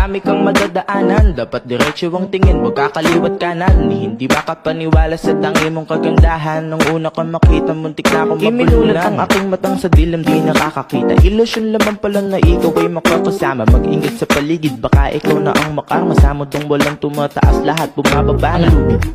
Marami kang madadaanan, dapat diretso ang tingin, wag kakaliwat kanan. Hindi makapaniwala sa tangi mong kagandahan. Nung una kang makita, muntik na akong mapulunan. Iminulat ang aking matang sa dilim, di nakakakita. Ilusyon lamang pala na ikaw ay makakasama. Mag-ingat sa paligid, baka ikaw na ang makarma. Samodong walang tumataas, lahat bumababa na.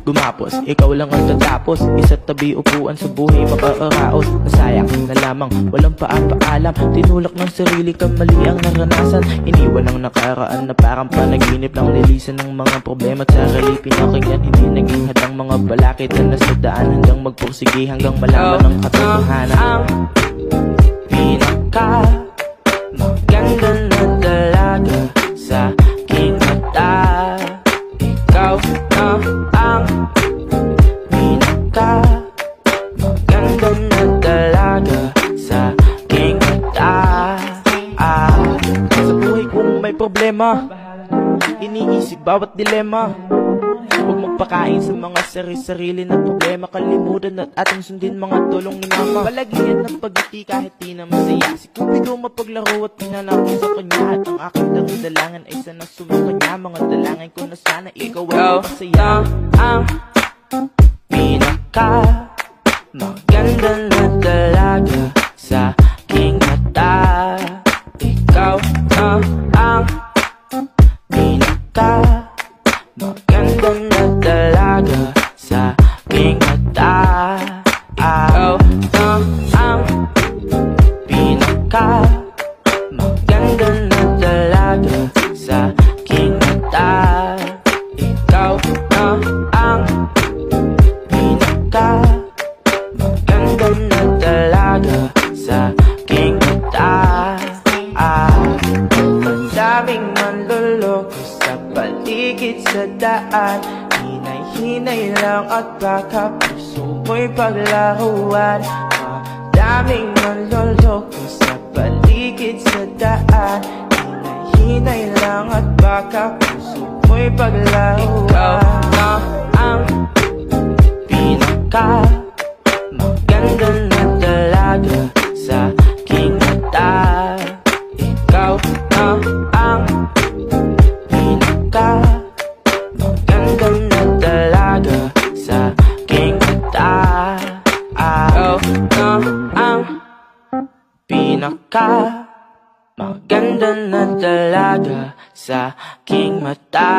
Gumapos, ikaw lang ang tatapos. Isa't tabi upuan sa buhay makaaraos. Nasayang na lamang, walang paalam. Tinulak ng sarili ka, mali ang naranasan. Iniwan ang nakaraan na parang panaginip. Lang lilisan ng mga problema at sarili pinakinggan. Hindi naging hadang mga balakid na nasa daan. Hanggang magpursige, hanggang malaman ng katotohanan. Ang pinaka maganda na dalaga sa aking mata. Ikaw na ang pinaka maganda na dalaga sa aking mata. Sa buhay kong may problema, iniisip bawat dilema. Huwag magpakain sa mga sarili na problema. Kalimutan at ating sundin mga tulong ni mama. Palagian ng pagiti kahit di na masaya. Si Cupido mapaglaro at pinanako sa kanya. At ang aking dalangan ay sana sumukanya. Mga dalangin ko na sana ikaw ay masaya. Ang pinaka maganda na dalaga sa aking mata. Ikaw na ang pinaka maganda na dalaga sa aking mata. Ikaw na ang pinaka maganda na dalaga sa aking mata. Ikaw na ang pinaka maganda na dalaga sa aking mata. Daming manloloko sa paligid sa daan. Hinay-hinay lang at baka puso mo'y paglaruan. Daming manloloko sa paligid sa daan. Hinay-hinay lang at baka puso mo'y paglaruan. Ikaw na ang pinaka maganda na dalaga sa aking mata. Ikaw na ang pinaka maganda na dalaga sa aking mata. Ikaw na ang pinaka maganda na dalaga sa aking mata.